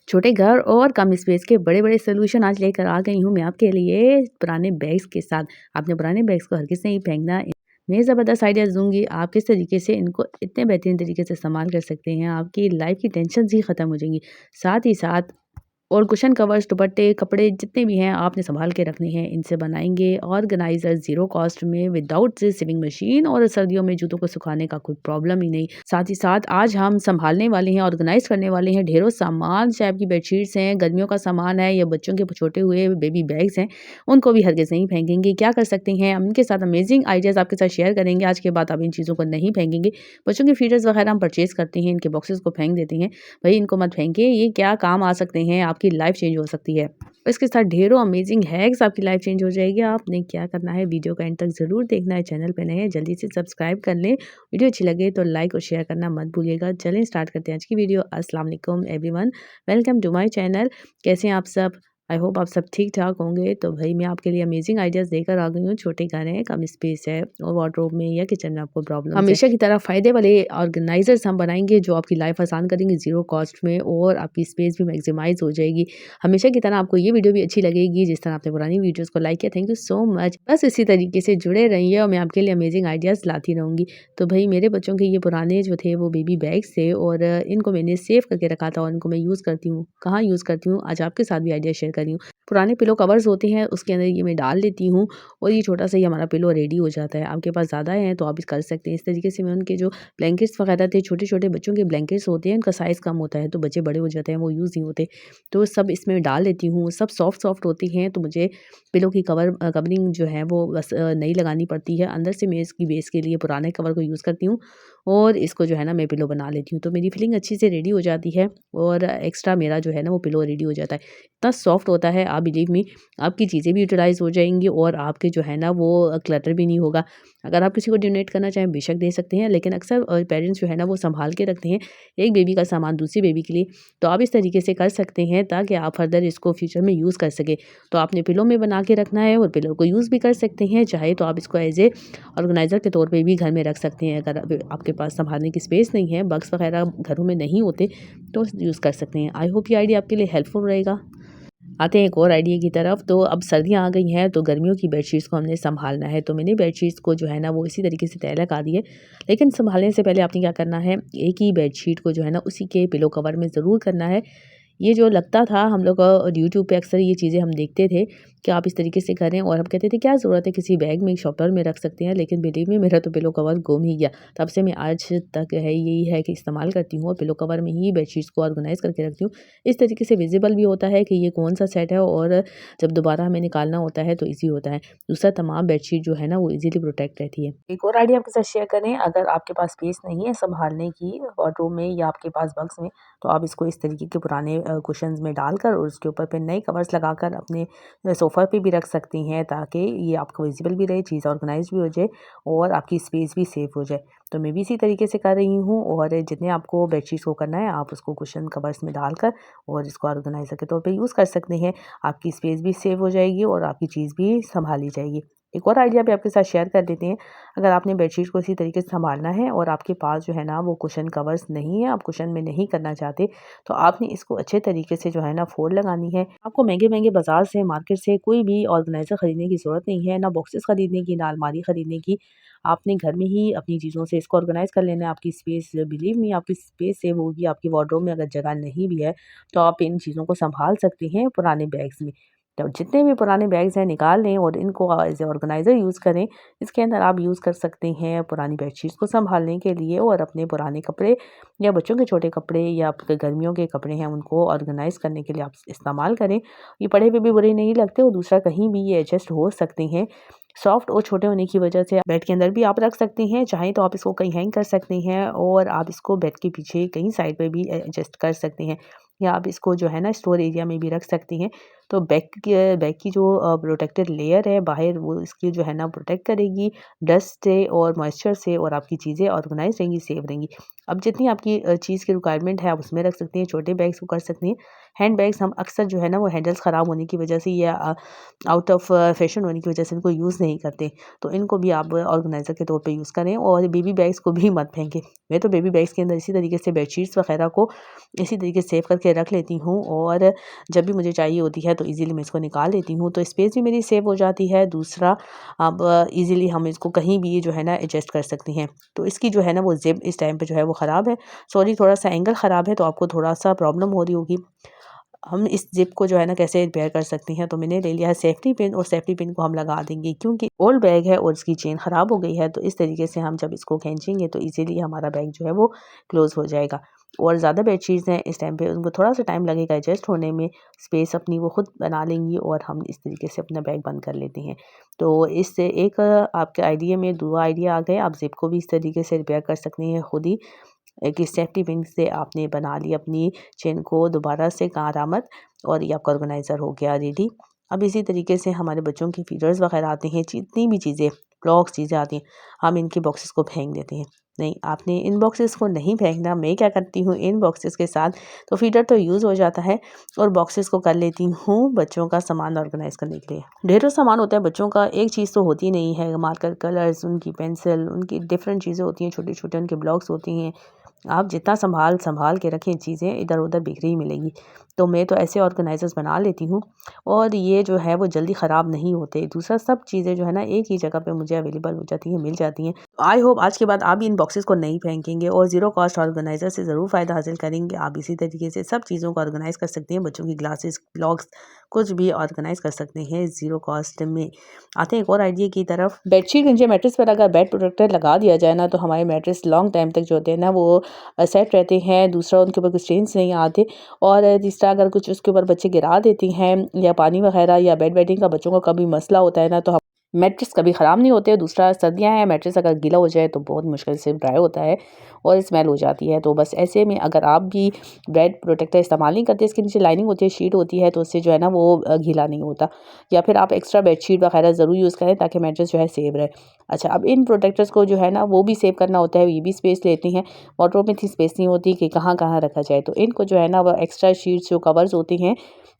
छोटे घर और कम स्पेस के बड़े-बड़े सॉल्यूशन आज लेकर आ गई हूँ मैं आपके लिए पुराने बैग्स के साथ। आपने पुराने बैग्स को हरगिज़ नहीं फेंकना। मैं ज़बरदस्त आइडियाज़ दूँगी, आप किस तरीके से इनको इतने बेहतरीन तरीके से इस्तेमाल कर सकते हैं, आपकी लाइफ़ की टेंशन्स ही ख़त्म हो जाएँगी। साथ ही साथ और कुशन कवर्स, दुपट्टे, कपड़े जितने भी हैं आपने सँभाल के रखने हैं। इनसे बनाएँगे ऑर्गेनाइज़र ज़ीरो कॉस्ट में विदाउट सिविंग मशीन और सर्दियों में जूतों को सुखाने का कोई प्रॉब्लम ही नहीं। साथ ही साथ आज हम सँभालने वाले हैं, ऑर्गेनाइज़ करने वाले हैं ढेरों सामान, चाहे आपकी बेडशीट्स हैं, गर्मियों का सामान है या बच्चों के छोटे हुए बेबी बैग्स हैं, उनको भी हरगिज़ नहीं फेंकेंगे। क्या कर सकते हैं हम इनके साथ अमेज़िंग आइडियाज़ आपके साथ शेयर करेंगे। आज के बाद आप इन चीज़ों को नहीं फेंकेंगे। बच्चों के फीडर्स वगैरह हम परचेज़ करते हैं, इनके बॉक्सेस को फेंक देते हैं। भई इनको मत फेंकिए, ये क्या काम आ सकते हैं, आपकी लाइफ़ चेंज हो सकती है। इसके साथ ढेरों अमेज़िंग हैक्स आपकी लाइफ़ चेंज हो जाएगी। आपने क्या करना है, वीडियो को एंड तक ज़रूर देखना है। चैनल पे नए हैं, जल्दी से सब्सक्राइब कर लें। वीडियो अच्छी लगे तो लाइक और शेयर करना मत भूलिएगा। चलें स्टार्ट करते हैं आज की वीडियो। अस्सलाम वालेकुम everyone, welcome to my channel. कैसे हैं आप सब? आई होप आप सब ठीक-ठाक होंगे। तो भई मैं आपके लिए अमेज़िंग आइडियाज़ लेकर आ गई हूँ। छोटे घर हैं, कम स्पेस है और वार्डरोब में या किचन में आपको प्रॉब्लम्स है। हमेशा की तरह फ़ायदे वाले ऑर्गेनाइज़र्स हम बनाएँगे जो आपकी लाइफ़ आसान करेंगे ज़ीरो कॉस्ट में और आपकी स्पेस भी मैक्सिमाइज़ हो जाएगी। हमेशा की तरह आपको ये वीडियो भी अच्छी लगेगी जिस तरह आपने पुरानी वीडियोज़ को लाइक किया। Thank you so much. बस इसी तरीके से जुड़े रहिए और मैं आपके लिए अमेज़िंग आइडियाज़ लाती रहूँगी। तो भई मेरे बच्चों के ये पुराने जो थे वो बेबी बैग्स थे और इनको मैंने सेव करके रखा था और इनको मैं यूज़ करती हूँ। कहाँ यूज़ करती हूँ आज आपके साथ भी आइडिया शेयर कर रही हूँ। पुराने पिलो कवर्स होते हैं उसके अंदर ये मैं डाल देती हूँ और ये छोटा सा ही हमारा पिलो रेडी हो जाता है। आपके पास ज़्यादा है तो आप भी कर सकते हैं। इस तरीके से मैं उनके जो ब्लैंकेट्स वगैरह थे, छोटे-छोटे बच्चों के ब्लैंकेट्स होते हैं, उनका साइज़ कम होता है तो बच्चे बड़े हो जाते हैं, वो यूज़ नहीं होते। तो सब इसमें डाल देती हूँ, सब सॉफ्ट-सॉफ्ट होती हैं तो मुझे पिलो की कवरिंग जो है वो बस नहीं लगानी पड़ती है। अंदर से मैं इसकी बेस के लिए पुराने कवर को यूज़ करती हूँ और इसको जो है ना मैं पिलो बना लेती हूँ। तो मेरी फिलिंग अच्छी से रेडी हो जाती है और एक्स्ट्रा मेरा जो है ना वो पिलो रेडी हो जाता है। इतना सॉफ्ट होता है, आप बिलीव मी, आपकी चीज़ें भी यूटिलाइज़ हो जाएँगी और आपके जो है ना वो क्लटर भी नहीं होगा। अगर आप किसी को डोनेट करना चाहें बेशक दे सकते हैं, लेकिन अक्सर पेरेंट्स जो है ना वो सँभाल के रखते हैं, एक बेबी का सामान दूसरी बेबी के लिए। तो आप इस तरीके से कर सकते हैं ताकि आप फर्दर इसको फ्यूचर में यूज़ कर सकें। तो आपने पिलो में बना के रखना है और पिलो को यूज़ भी कर सकते हैं, चाहे तो आप इसको एज़ ए ऑर्गेनाइज़र के तौर पे भी घर में रख सकते हैं। अगर आपके पास सँभालने की स्पेस नहीं है, बक्स वगैरह घरों में नहीं होते, तो यूज़ कर सकते हैं। आई होप ये आइडिया आपके लिए हेल्पफुल रहेगा। आते हैं एक और आइडिया की तरफ। तो अब सर्दियाँ आ गई हैं तो गर्मियों की बेडशीट्स को हमने सँभालना है। तो मैंने बेडशीट्स को जो है ना वो इसी तरीके से तह लगा दी है। लेकिन सँभालने से पहले आपने क्या करना है, एक ही बेडशीट को जो है ना उसी के पिलो कवर में ज़रूर करना है। ये जो लगता था हम लोग यूट्यूब पे अक्सर ये चीज़ें हम देखते थे कि आप इस तरीके से करें और हम कहते थे क्या ज़रूरत है, किसी बैग में, शॉपर में रख सकते हैं। लेकिन बिलीव मी मेरा तो पिलो कवर गुम ही गया। तब से मैं आज तक है यही है कि इस्तेमाल करती हूँ और पिलो कवर में ही बेडशीट्स को ऑर्गेनाइज़ करके रखती हूँ। इस तरीके से विज़िबल भी होता है कि ये कौन-सा सेट है और जब दोबारा हमें निकालना होता है तो ईज़ी होता है। दूसरा तमाम बेडशीट जो है ना वो ईज़िली प्रोटेक्ट रहती है। एक और आइडिया आपके साथ शेयर करें, अगर आपके पास स्पेस नहीं है सँभालने की वार्डरोब में या आपके पास बक्स में, तो आप इसको इस तरीके के पुराने कुशन्स में डालकर और उसके ऊपर फिर नए कवर्स लगाकर अपने सोफ़ा पे भी रख सकती हैं ताकि ये आपको विज़िबल भी रहे, चीज़ ऑर्गेनाइज़ भी हो जाए और आपकी स्पेस भी सेव हो जाए। तो मैं भी इसी तरीके से कर रही हूँ और जितने आपको बेडशीट्स को करना है आप उसको कुशन कवर्स में डालकर और इसको ऑर्गेनाइज़र के तौर पे यूज़ कर सकते हैं। आपकी स्पेस भी सेव हो जाएगी और आपकी चीज़ भी सँभाली जाएगी। एक और आइडिया भी आपके साथ शेयर कर देते हैं। अगर आपने बेडशीट को इसी तरीके से सँभालना है और आपके पास जो है ना वो कुशन कवर्स नहीं है, आप कुशन में नहीं करना चाहते, तो आपने इसको अच्छे तरीके से जो है ना फोल्ड लगानी है। आपको महँगे-महँगे बाज़ार से, मार्केट से कोई भी ऑर्गेनाइज़र खरीदने की ज़रूरत नहीं है, ना बॉक्सेस खरीदने की, ना अलमारी खरीदने की। आपने घर में ही अपनी चीज़ों से इसको ऑर्गेनाइज़ कर लेना है। आपकी स्पेस, बिलीव मी, आपकी स्पेस सेव होगी। आपकी वार्डरोब में अगर जगह नहीं भी है, तो आप इन चीज़ों को सँभाल सकती हैं पुराने बैग्स में। तो जितने भी पुराने बैग्स हैं निकाल लें और इनको एज़ ए ऑर्गेनाइज़र यूज़ करें। इसके अंदर आप यूज़ कर सकते हैं पुरानी बेडशीट्स को सँभालने के लिए और अपने पुराने कपड़े या बच्चों के छोटे कपड़े या आपके गर्मियों के कपड़े हैं उनको ऑर्गेनाइज़ करने के लिए आप इस्तेमाल करें। ये पड़े हुए भी बुरे नहीं लगते और दूसरा कहीं भी ये एडजस्ट हो सकते हैं। सॉफ्ट और छोटे होने की वजह से बेड के अंदर भी आप रख सकते हैं, चाहें तो आप इसको कहीं हैंग कर सकते हैं और आप इसको बेड के पीछे कहीं साइड पे भी एडजस्ट कर सकते हैं या आप इसको जो है ना स्टोर एरिया में भी रख सकते हैं। तो बैक की जो प्रोटेक्टेड लेयर है बाहर, वो इसकी जो है ना प्रोटेक्ट करेगी डस्ट से और मॉइस्चर से, और आपकी चीज़ें ऑर्गेनाइज रहेंगी, सेफ रहेंगी। अब जितनी आपकी चीज़ की रिक्वायरमेंट है आप उसमें रख सकती हैं, छोटे बैग्स को कर सकती हैं। हैंड बैग्स हम अक्सर जो है ना वो हैंडल्स ख़राब होने की वजह से या आउट ऑफ फैशन होने की वजह से इनको यूज़ नहीं करते, तो इनको भी आप ऑर्गेनाइज़र के तौर पे यूज़ करें, और बेबी बैग्स को भी मत फेंकें। मैं तो बेबी बैग्स के अंदर इसी तरीके से बेडशीट्स वगैरह को इसी तरीके से सेव करके रख लेती हूँ, और जब भी मुझे चाहिए होती है तो ईज़िली मैं इसको निकाल लेती हूँ, तो स्पेस भी मेरी सेव हो जाती है। दूसरा, अब ईज़िली हम इसको कहीं भी जो है ना एडजस्ट कर सकती हैं। तो इसकी जो है ना वो ज़िप इस टाइम पे जो है वो ख़राब है, सॉरी थोड़ा-सा एंगल ख़राब है, तो आपको थोड़ा-सा प्रॉब्लम हो रही होगी। हम इस ज़िप को जो है ना कैसे रिपेयर कर सकती हैं, तो मैंने ले लिया है सेफ्टी पिन, और सेफ्टी पिन को हम लगा देंगे क्योंकि ओल्ड बैग है और इसकी चेन ख़राब हो गई है, तो इस तरीके से हम जब इसको खींचेंगे तो ईज़िली हमारा बैग जो है वो क्लोज़ हो जाएगा। और ज़्यादा बेडशीट्स हैं इस टाइम पे, उनको थोड़ा-सा टाइम लगेगा एडजस्ट होने में, स्पेस अपनी वो खुद बना लेंगी, और हम इस तरीके से अपना बैग बंद कर लेते हैं। तो इससे एक आपके आइडिया में 2 आइडिया आ गए, आप ज़िप को भी इस तरीके से रिपेयर कर सकती हैं खुद ही। एक सेफ्टी पिन से आपने बना ली अपनी चेन को दोबारा से कारामद, और ये आपका ऑर्गेनाइज़र हो गया रेडी। अब इसी तरीके से हमारे बच्चों की फीडर्स वगैरह आते हैं, जितनी भी चीज़ें ब्लॉक्स चीज़ें आती हैं, हम इनके बॉक्सेस को फेंक देते हैं। नहीं, आपने इन बॉक्सेस को नहीं फेंकना। मैं क्या करती हूँ, इन बॉक्सेस के साथ तो फीडर तो यूज़ हो जाता है, और बॉक्सेस को कर लेती हूँ बच्चों का सामान ऑर्गेनाइज़ करने के लिए। ढेरों सामान होता है बच्चों का, एक चीज़ तो होती नहीं है, मार्कर, कलर्स, उनकी पेंसिल, उनकी डिफरेंट चीज़ें होती हैं, छोटे-छोटे उनके ब्लॉक्स होती हैं। आप जितना सँभाल के रखें चीज़ें, इधर-उधर बिखरी ही मिलेंगी। तो मैं तो ऐसे ऑर्गेनाइज़र्स बना लेती हूँ, और ये जो है वो जल्दी ख़राब नहीं होते। दूसरा, सब चीज़ें जो है ना एक ही जगह पे मुझे अवेलेबल हो जाती हैं, मिल जाती हैं। आई होप आज के बाद आप भी इन बॉक्सेस को नहीं फेंकेंगे, और ज़ीरो कॉस्ट ऑर्गेनाइज़र से ज़रूर फ़ायदा हासिल करेंगे। आप इसी तरीके से सब चीज़ों को ऑर्गेनाइज़ कर सकते हैं, बच्चों की ग्लासेस, ब्लॉक्स, कुछ भी ऑर्गेनाइज़ कर सकते हैं ज़ीरो कॉस्ट में। आते हैं एक और आइडिया की तरफ। बेडशीट नीचे मैट्रेस पर अगर बेड प्रोटेक्टर लगा दिया जाए ना, तो हमारे मैट्रेस लॉन्ग टाइम तक जो होते हैं ना वो सेट रहते हैं। दूसरा, उनके ऊपर कुछ स्टेन्स नहीं आते, और तीसरा, अगर कुछ उसके ऊपर बच्चे गिरा देते हैं या पानी वगैरह या बेड वेडिंग का बच्चों का कभी मसला होता है ना, तो मैट्रेस कभी ख़राब नहीं होते। दूसरा, सर्दियाँ हैं, मैट्रेस अगर गीला हो जाए तो बहुत मुश्किल से ड्राई होता है और स्मेल हो जाती है। तो बस ऐसे में अगर आप भी बेड प्रोटेक्टर इस्तेमाल नहीं करते, इसके नीचे लाइनिंग होती है, शीट होती है, तो उससे जो है ना वो गीला नहीं होता। या फिर आप एक्स्ट्रा बेडशीट वगैरह ज़रूर यूज़ करें ताकि मैट्रेस जो है सेफ रहे। अच्छा, अब इन प्रोटेक्टर्स को जो है ना वो भी सेव करना होता है, ये भी स्पेस लेती हैं। वार्डरोब में इतनी स्पेस नहीं होती कि कहाँ-कहाँ रखा जाए, तो इनको जो है ना वो एक्स्ट्रा शीट्स जो कवर्स होती हैं,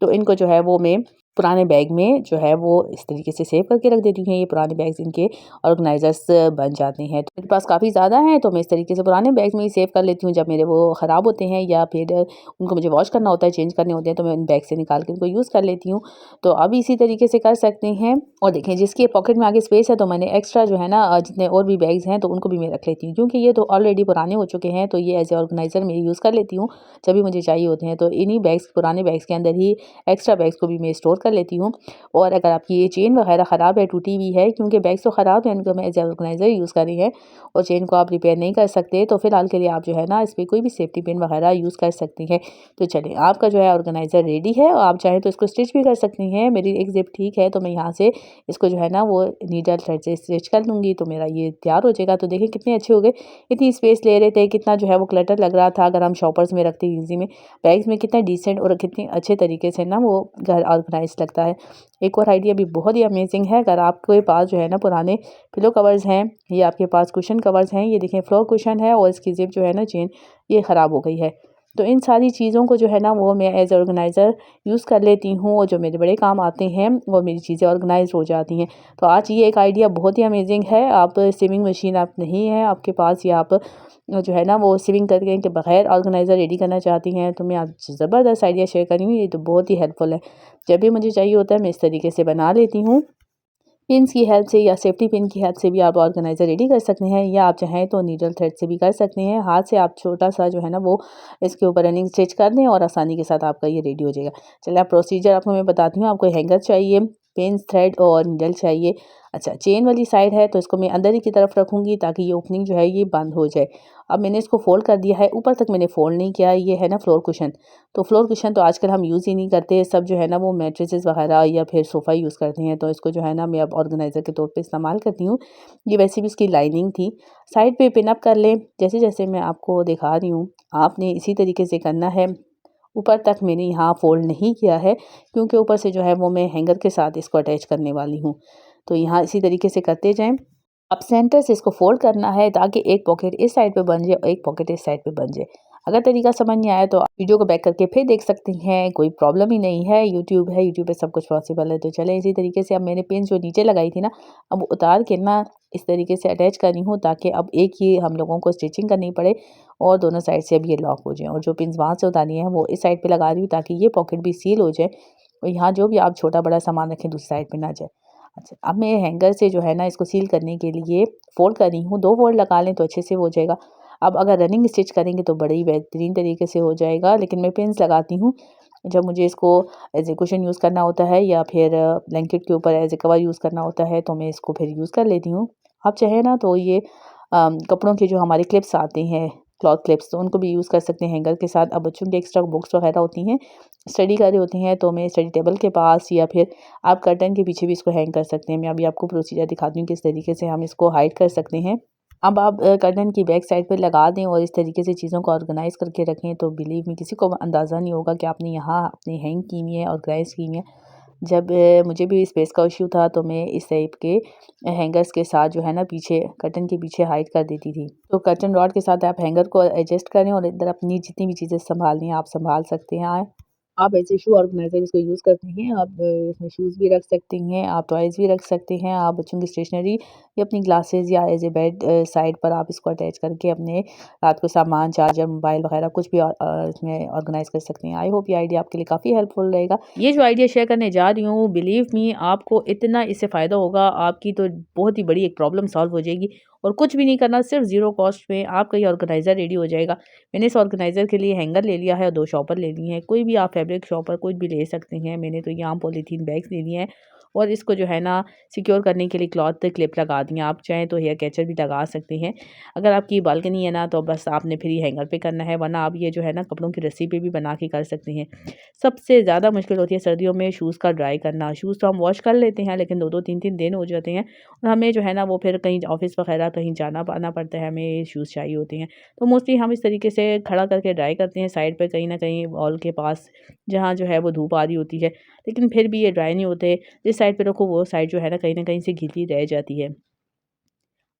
तो इनको जो है वो मैं पुराने बैग में जो है वो इस तरीके से सेव करके रख देती हूँ। ये पुराने बैग्स इनके ऑर्गेनाइज़र्स बन जाते हैं। तो मेरे पास काफ़ी ज़्यादा हैं, तो मैं इस तरीके से पुराने बैग्स में ही सेव कर लेती हूँ। जब मेरे वो ख़राब होते हैं या फिर उनको मुझे वॉश करना होता है, चेंज करने होते हैं, तो मैं उन बैग से निकाल के उनको यूज़ कर लेती हूँ। तो अब इसी तरीके से कर सकते हैं। और देखें, जिसके पॉकेट में आगे स्पेस है, तो मैंने एक्स्ट्रा जो है ना जितने और भी बैग्स हैं तो उनको भी मैं रख लेती हूँ, क्योंकि ये तो ऑलरेडी पुराने हो चुके हैं, तो ये एज़ ए ऑर्गेनाइज़र मैं यूज़ कर लेती हूँ जब भी मुझे चाहिए होते हैं। तो इन्हीं बैग्स, पुराने बैग्स के अंदर ही एक्स्ट्रा बैग्स को भी मैं स्टोर कर लेती हूँ। और अगर आपकी ये चेन वगैरह ख़राब है, टूटी हुई है, क्योंकि बैग्स तो ख़राब है, इनको मैं एज़ ए ऑर्गेनाइज़र यूज़ कर रही है, और चेन को आप रिपेयर नहीं कर सकते, तो फ़िलहाल के लिए आप जो है ना इस पे कोई भी सेफ्टी पिन वगैरह यूज़ कर सकती हैं। तो चलिए, आपका जो है ऑर्गेनाइज़र रेडी है, और आप चाहें तो इसको स्टिच भी कर सकती हैं। मेरी एक ज़िप ठीक है, तो मैं यहाँ से इसको जो है ना वो नीडल थ्रेड से स्टिच कर लूँगी, तो मेरा ये तैयार हो जाएगा। तो देखिए कितने अच्छे हो गए, इतनी स्पेस ले रहे थे, कितना जो है वो क्लटर लग रहा था। अगर हम शॉपर्स में रखते ईज़ी में, बैग्स में कितना डिसेंट और कितने अच्छे तरीके से ना वो घर ऑर्गेनाइज़ लगता है। एक और आइडिया भी बहुत ही अमेजिंग है। अगर आपके पास जो है ना पुराने पिलो कवर्स हैं, या आपके पास कुशन कवर्स हैं, ये देखें फ्लोर कुशन है और इसकी ज़िप जो है ना चेन, ये ख़राब हो गई है। तो इन सारी चीज़ों को जो है ना वो मैं एज़ ऑर्गेनाइज़र यूज़ कर लेती हूँ, और जो मेरे बड़े काम आते हैं और मेरी चीज़ें ऑर्गेनाइज़ हो जाती हैं। तो आज ये एक आइडिया बहुत ही अमेजिंग है। आप सिविंग मशीन आप नहीं है आपके पास, या आप जो है ना वो सिविंग करके के बगैर ऑर्गेनाइज़र रेडी करना चाहती हैं, तो मैं आज ज़बरदस्त आइडिया शेयर कर रही हूँ। ये तो बहुत ही हेल्पफुल है। जब भी मुझे चाहिए होता है मैं इस तरीके से बना लेती हूँ। पिन्स की हेल्प से या सेफ्टी पिन की हेल्प से भी आप ऑर्गेनाइज़र रेडी कर सकते हैं, या आप चाहें तो नीडल थ्रेड से भी कर सकते हैं। हाथ से आप छोटा-सा जो है ना वो इसके ऊपर रनिंग स्टिच कर दें, और आसानी के साथ आपका ये रेडी हो जाएगा। चलिए, अब प्रोसीजर आपको मैं बताती हूँ। आपको हैंगर चाहिए, पिन्स, थ्रेड और नीडल चाहिए। अच्छा, चेन वाली साइड है तो इसको मैं अंदर ही की तरफ रखूँगी ताकि ये ओपनिंग जो है ये बंद हो जाए। अब मैंने इसको फ़ोल्ड कर दिया है, ऊपर तक मैंने फ़ोल्ड नहीं किया। ये है ना फ्लोर कुशन, तो फ्लोर कुशन तो आजकल हम यूज़ ही नहीं करते, सब जो है ना वो मैट्रेसेस वगैरह या फिर सोफ़ा यूज़ करते हैं, तो इसको जो है ना मैं अब ऑर्गेनाइज़र के तौर पे इस्तेमाल करती हूँ। ये वैसे भी इसकी लाइनिंग थी। साइड पे पिन अप कर लें, जैसे-जैसे मैं आपको दिखा रही हूँ, आपने इसी तरीके से करना है। ऊपर तक मैंने यहाँ फ़ोल्ड नहीं किया है, क्योंकि ऊपर से जो है वो मैं हैंगर के साथ इसको अटैच करने वाली हूँ। तो यहाँ इसी तरीके से करते जाएँ। अब सेंटर से इसको फ़ोल्ड करना है ताकि एक पॉकेट इस साइड पे बन जाए और एक पॉकेट इस साइड पे बन जाए। अगर तरीका समझ नहीं आया तो आप वीडियो को बैक करके फिर देख सकती हैं, कोई प्रॉब्लम ही नहीं है, यूट्यूब है, यूट्यूब पे सब कुछ पॉसिबल है। तो चलें इसी तरीके से अब मैंने पिन जो नीचे लगाई थी ना, अब उतार के ना इस तरीके से अटैच कर रही हूँ ताकि अब एक ही हम लोगों को स्टिचिंग करनी पड़े और दोनों साइड से अब ये लॉक हो जाए। और जो पिन्स वहाँ से उतारी हैं वो इस साइड पे लगा रही हूँ ताकि ये पॉकेट भी सील हो जाए और यहाँ जो भी आप छोटा-बड़ा सामान रखें दूसरी साइड पे ना जाए। अच्छा, अब मैं हैंगर से जो है ना इसको सील करने के लिए फ़ोल्ड कर रही हूँ, 2 फ़ोल्ड लगा लें तो अच्छे से हो जाएगा। अब अगर रनिंग स्टिच करेंगे तो बड़े ही बेहतरीन तरीके से हो जाएगा, लेकिन मैं पिन्स लगाती हूँ जब मुझे इसको एज़ ए कुशन यूज़ करना होता है या फिर ब्लैंकेट के ऊपर एज़ ए कवर यूज़ करना होता है तो मैं इसको फिर यूज़ कर लेती हूँ। आप चाहें ना तो ये कपड़ों के जो हमारे क्लिप्स आते हैं, क्लॉथ क्लिप्स, तो उनको भी यूज़ कर सकते हैं हैंगर के साथ। अब बच्चों की एक्स्ट्रा बुक्स वगैरह होती हैं, स्टडी कर रहे होते हैं तो मैं स्टडी टेबल के पास या फिर आप कर्टन के पीछे भी इसको हैंग कर सकते हैं। मैं अभी आपको प्रोसीजर दिखाती हूँ किस तरीके से हम इसको हाइड कर सकते हैं। अब आप कर्टन की बैक साइड पे लगा दें और इस तरीके से चीज़ों को ऑर्गेनाइज़ करके रखें तो बिलीव मी किसी को अंदाज़ा नहीं होगा कि आपने यहाँ अपनी हैंग की हुई है, ऑर्गेनाइज़ की हुई है। जब मुझे भी स्पेस का इश्यू था तो मैं इस टाइप के हैंगर्स के साथ जो है ना पीछे कर्टन के पीछे हाइड कर देती थी। तो कर्टन रॉड के साथ आप हैंगर को एडजस्ट करें और इधर अपनी जितनी भी चीज़ें सँभालनी है आप सँभाल सकते हैं। आप ऐसे शू ऑर्गेनाइज़र इसको यूज़ करते हैं, आप इसमें शूज़ भी रख सकती हैं, आप टॉयज़ भी रख सकते हैं, आप बच्चों की स्टेशनरी या अपनी ग्लासेस या एज़ ए बेड साइड पर आप इसको अटैच करके अपने रात को सामान, चार्जर, मोबाइल वगैरह कुछ भी इसमें ऑर्गेनाइज़ कर सकते हैं। आई होप ये आइडिया आपके लिए काफ़ी हेल्पफुल रहेगा। ये जो आइडिया शेयर करने जा रही हूँ, बिलीव मी आपको इतना इससे फ़ायदा होगा, आपकी तो बहुत ही बड़ी एक प्रॉब्लम सॉल्व हो जाएगी और कुछ भी नहीं करना, सिर्फ़ ज़ीरो कॉस्ट में आपका ये ऑर्गेनाइज़र रेडी हो जाएगा। मैंने इस ऑर्गेनाइज़र के लिए हैंगर ले लिया है और 2 शॉपर ले लिए हैं। कोई भी आप फैब्रिक शॉपर कोई भी ले सकते हैं। मैंने तो यहाँ पॉलीथीन बैग्स ले लिए हैं और इसको जो है ना सिक्योर करने के लिए क्लॉथ क्लिप लगा दी हैं। आप चाहें तो हेयर कैचर भी लगा सकते हैं। अगर आपकी बालकनी है ना तो बस आपने फिर ये हैंगर पे करना है, वरना आप ये जो है ना कपड़ों की रस्सी पे भी बना के कर सकते हैं। सबसे ज़्यादा मुश्किल होती है सर्दियों में शूज़ का ड्राई करना। शूज़ तो हम वॉश कर लेते हैं लेकिन 2-2 3-3 दिन हो जाते हैं और हमें जो है ना वो फिर कहीं ऑफ़िस वगैरह कहीं जाना आना पड़ता है, हमें शूज़ चाहिए होते हैं। तो मोस्टली हम इस तरीके से खड़ा करके ड्राई करते हैं साइड पे कहीं न कहीं वॉल के पास, जहाँ जो है वो धूप आ रही होती है। लेकिन फिर भी ये ड्राई नहीं होते। जिस साइड पे रखो वो साइड जो है ना कहीं न कहीं से गीली रह जाती है।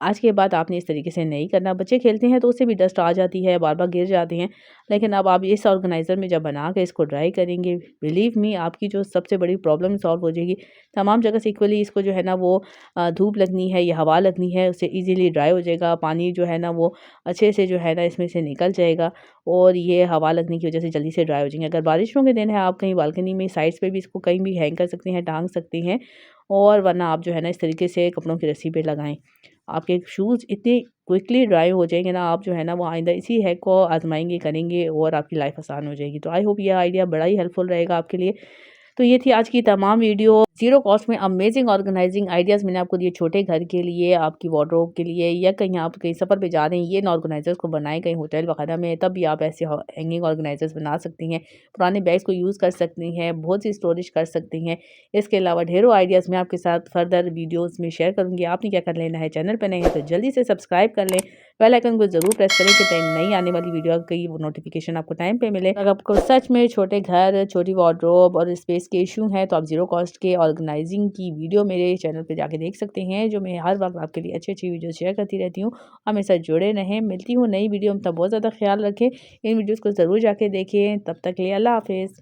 आज के बाद आपने इस तरीके से नहीं करना। बच्चे खेलते हैं तो उससे भी डस्ट आ जाती है, बार-बार गिर जाते हैं। लेकिन अब आप इस ऑर्गेनाइज़र में जब बना के इसको ड्राई करेंगे, बिलीव मी आपकी जो सबसे बड़ी प्रॉब्लम सॉल्व हो जाएगी। तमाम जगह से इक्वली इसको जो है ना वो धूप लगनी है या हवा लगनी है, उससे ईज़िली ड्राई हो जाएगा। पानी जो है ना वो अच्छे से जो है ना इसमें से निकल जाएगा और ये हवा लगने की वज़ह से जल्दी से ड्राई हो जाएँगे। अगर बारिशों के दिन है, आप कहीं बालकनी में साइड्स पे भी इसको कहीं भी हैंग कर सकते हैं, टाँग सकते हैं और वरना आप जो है ना इस तरीके से कपड़ों की रस्सी पे लगाएँ। आपके शूज़ इतने क्विकली ड्राई हो जाएँगे ना, आप जो है ना वो आइंदा इसी हैक को आज़माएँगे, करेंगे और आपकी लाइफ़ आसान हो जाएगी। तो आई होप ये आइडिया बड़ा ही हेल्पफुल रहेगा आपके लिए। तो ये थी आज की तमाम वीडियो। ज़ीरो कॉस्ट में अमेज़िंग ऑर्गेनाइज़िंग आइडियाज़ मैंने आपको दिए छोटे घर के लिए, आपकी वार्डरोब के लिए या कहीं आप कहीं सफ़र पे जा रहे हैं, ये इन ऑर्गेनाइज़र्स को बनाएँ कहीं होटल वगैरह में, तब भी आप ऐसे हैंगिंग ऑर्गेनाइज़र्स बना सकती हैं। पुराने बैग्स को यूज़ कर सकती हैं, बहुत सी स्टोरेज कर सकती हैं। इसके अलावा ढेरों आइडियाज़ मैं आपके साथ फर्दर वीडियोज़ में शेयर करूँगी। आपने क्या कर लेना है, चैनल पे नए हैं तो जल्दी से सब्सक्राइब कर लें, बेल आइकन को ज़रूर प्रेस करें कि टाइम नई आने वाली वीडियो की वो नोटिफ़िकेशन आपको टाइम पे मिले। अगर आपको सच में छोटे घर, छोटी वार्डरोब और स्पेस के इश्यू हैं तो आप ज़ीरो कॉस्ट के ऑर्गेनाइज़िंग की वीडियो मेरे चैनल पे जाके देख सकते हैं, जो मैं हर वक़्त आपके लिए अच्छी-अच्छी वीडियो शेयर करती रहती हूँ। हमेशा जुड़े रहें, मिलती हूँ नई वीडियो में, तब बहुत ज़्यादा ख़्याल रखें। इन वीडियोज़ को ज़रूर जाके देखें, तब तक के लिए अल्लाह हाफ़िज़।